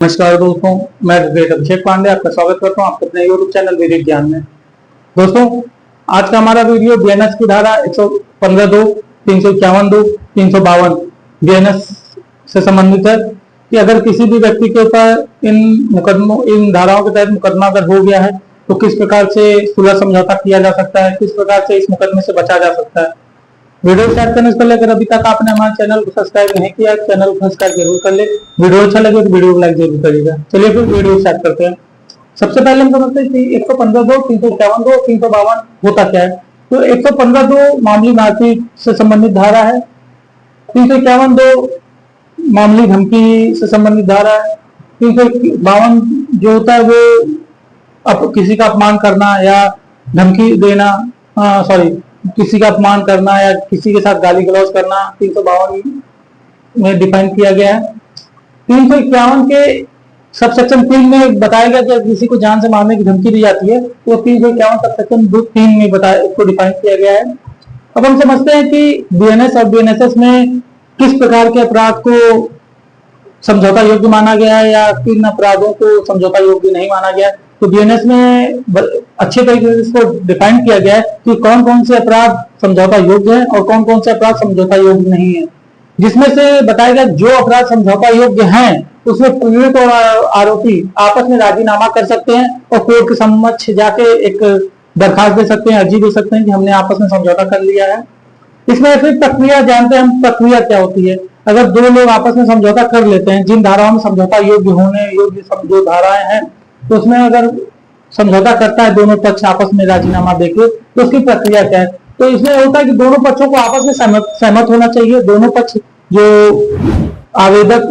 नमस्कार दोस्तों, मैं अभिषेक पांडे आपका स्वागत करता हूं आपके अपने YouTube चैनल वैदिक ज्ञान में। दोस्तों, आज का हमारा वीडियो बीएनएस की धारा 115(2), 351(2), 352 बीएनएस से संबंधित है कि अगर किसी भी व्यक्ति के ऊपर इन धाराओं के तहत मुकदमा अगर हो गया है तो किस प्रकार से सुलह समझौता किया जा सकता है, किस प्रकार से इस मुकदमे से बचा जा सकता है। वीडियो स्टार्ट करने से पहले अगर अभी तक आपने हमारे चैनल को सब्सक्राइब नहीं किया, चैनल को सब्सक्राइब जरूर कर ले। वीडियो अच्छा लगे तो वीडियो को लाइक जरूर करिएगा। चलिए फिर वीडियो स्टार्ट करते हैं। सबसे पहले हम समझते हैं कि 115(2), 351(2), 352 होता क्या है। तो 115(2) मामूली मारपीट से संबंधित धारा है। 351(2) मामूली धमकी से संबंधित धारा है। 352 जो होता है वो किसी का अपमान करना या धमकी देना, किसी का अपमान करना या किसी के साथ गाली गलौज करना 352 में डिफाइन किया गया है। 351 के सब सेक्शन 3 में बताया गया कि किसी को जान से मारने की धमकी दी जाती है तो 351 सब सेक्शन 3 में बताया, उसको डिफाइन किया गया है। अब हम समझते हैं कि बीएनएस और बीएनएसएस में किस प्रकार के अपराध को समझौता योग्य माना गया है या किन अपराधों को समझौता योग्य नहीं माना गया है। तो बीएनएस में अच्छे तरीके से इसको डिफाइन किया गया है कि कौन कौन से अपराध समझौता योग्य है और कौन कौन से अपराध समझौता योग्य नहीं है। जिसमें से बताया गया जो अपराध समझौता योग्य हैं उसमें पीड़ित और आरोपी आपस में राजीनामा कर सकते हैं और कोर्ट के समक्ष जाके एक दरखास्त दे सकते हैं, अर्जी दे सकते हैं कि हमने आपस में समझौता कर लिया है। इसमें फिर प्रक्रिया जानते हैं हम, प्रक्रिया क्या होती है। अगर दो लोग आपस में समझौता कर लेते हैं, जिन धाराओं में समझौता योग्य होने योग्य जो धाराएं हैं तो उसमें अगर समझौता करता है दोनों पक्ष आपस में राजीनामा देके तो उसकी प्रक्रिया क्या है। तो इसमें होता है कि दोनों पक्षों को आपस में सहमत होना चाहिए। दोनों पक्ष जो आवेदक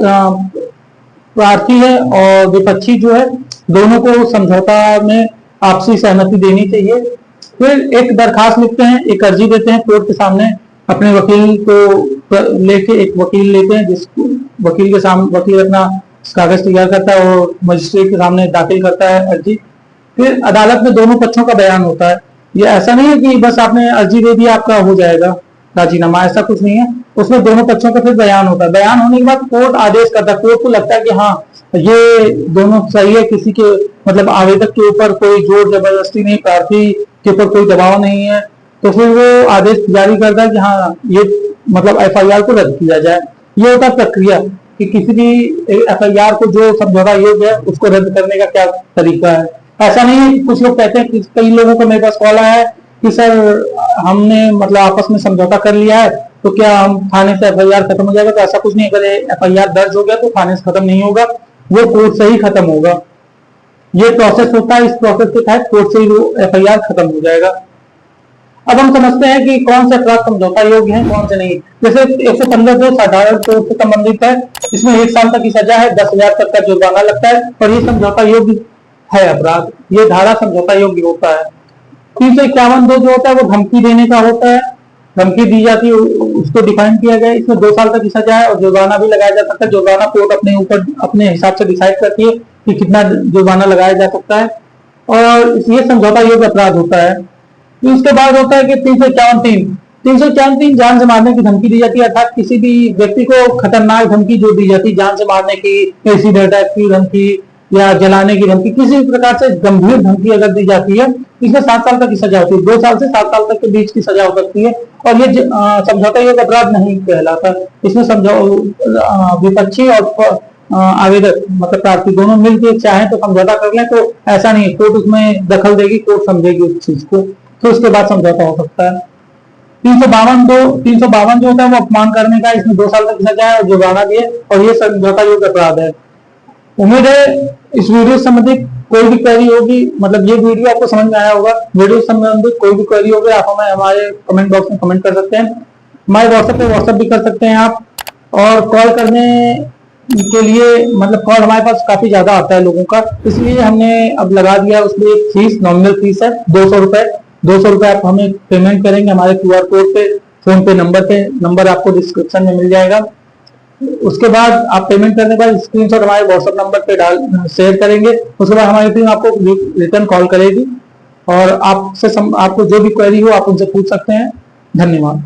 प्रार्थी है और विपक्षी जो है दोनों को समझौता में आपसी सहमति देनी चाहिए। फिर एक दरखास्त लिखते हैं, एक अर्जी देते हैं कोर्ट के सामने, अपने वकील को लेके एक वकील लेते हैं, जिस वकील के सामने वकील अपना कागज तैयार करता है और मजिस्ट्रेट के सामने दाखिल करता है अर्जी। फिर अदालत में दोनों पक्षों का बयान होता है। ये ऐसा नहीं है कि बस आपने अर्जी दे दी आपका हो जाएगा राजीनामा, ऐसा कुछ नहीं है। उसमें दोनों पक्षों का फिर बयान होता है। बयान होने के बाद कोर्ट आदेश करता है, कोर्ट को लगता है कि हाँ ये दोनों सही है, किसी के मतलब आवेदक के ऊपर कोई जोर जबरदस्ती नहीं, प्रार्थी के ऊपर कोई दबाव नहीं है, तो फिर वो आदेश जारी करता है कि हाँ ये मतलब एफआईआर को रद्द किया जाए। ये होता है प्रक्रिया कि किसी भी एफआईआर को जो समझौता योग्य है उसको रद्द करने का क्या तरीका है। ऐसा नहीं है कि कुछ लोग कहते हैं कि कई लोगों को मेरे पास कॉल आया है कि सर हमने मतलब आपस में समझौता कर लिया है तो क्या हम थाने से एफआईआर खत्म हो जाएगा। तो ऐसा कुछ नहीं, अगर एफआईआर दर्ज हो गया तो थाने से खत्म नहीं होगा, वो कोर्ट से ही खत्म होगा। ये प्रोसेस होता है, इस प्रोसेस के तहत कोर्ट से ही एफआईआर खत्म हो जाएगा। अब हम समझते हैं कि कौन से अपराध समझौता योग्य हैं, कौन से नहीं। जैसे 115(2) साधारण तौर से संबंधित है। इसमें 1 साल तक की सजा है, 10,000 तक का जुर्माना लगता है और ये समझौता योग्य है अपराध, ये धारा समझौता योग्य होता है। 351(2) जो होता है वो धमकी देने का होता है, धमकी दी जाती है उसको डिफाइन किया गया है। इसमें 2 साल तक की सजा है और जुर्माना भी लगाया जा सकता है। जुर्माना कोर्ट अपने ऊपर अपने हिसाब से डिसाइड करती है कि कितना जुर्माना लगाया जा सकता है और ये समझौता योग्य अपराध होता है। उसके बाद होता है कि 351(3) जान से मारने की धमकी दी जाती है, अर्थात किसी भी व्यक्ति को खतरनाक धमकी जो दी जाती है, जान से मारने की, एसिड अटैक की धमकी या जलाने की धमकी, किसी भी प्रकार से गंभीर धमकी अगर दी जाती है इसमें 7 साल तक की सजा होती है। 2 साल से 7 साल तक के बीच की सजा हो सकती है और ये समझौता योग्य अपराध नहीं कहलाता। इसमें विपक्षी और आवेदक मतलब प्रार्थी दोनों मिलकर चाहे तो समझौता कर लें तो ऐसा नहीं है, कोर्ट उसमें दखल देगी, कोर्ट समझेगी उस चीज को, तो उसके बाद समझौता हो सकता है। 352 जो होता है वो अपमान करने का, इसमें 2 साल तक की सजा है और जुर्माना भी है और ये समझौता योग्य अपराध है। उम्मीद है इस वीडियो से संबंधित कोई भी क्वेरी होगी, मतलब ये वीडियो आपको समझ में आया होगा। वीडियो से संबंधित कोई भी क्वेरी होगी आप हमें हमारे कमेंट बॉक्स में कमेंट कर सकते हैं। हमारे व्हाट्सएप भी कर सकते हैं आप। और कॉल करने के लिए मतलब कॉल हमारे पास काफी ज्यादा आता है लोगों का, इसलिए हमने अब लगा दिया उसमें एक फीस, नॉमिनल फीस है 200 रुपए। 200 रुपए आप हमें पेमेंट करेंगे हमारे QR कोड पे, फोन पे नंबर आपको डिस्क्रिप्शन में मिल जाएगा। उसके बाद आप पेमेंट करने के बाद स्क्रीनशॉट हमारे व्हाट्सएप नंबर पे शेयर करेंगे। उसके बाद हमारी टीम आपको रिटर्न कॉल करेगी और आपको जो भी क्वेरी हो आप उनसे पूछ सकते हैं। धन्यवाद।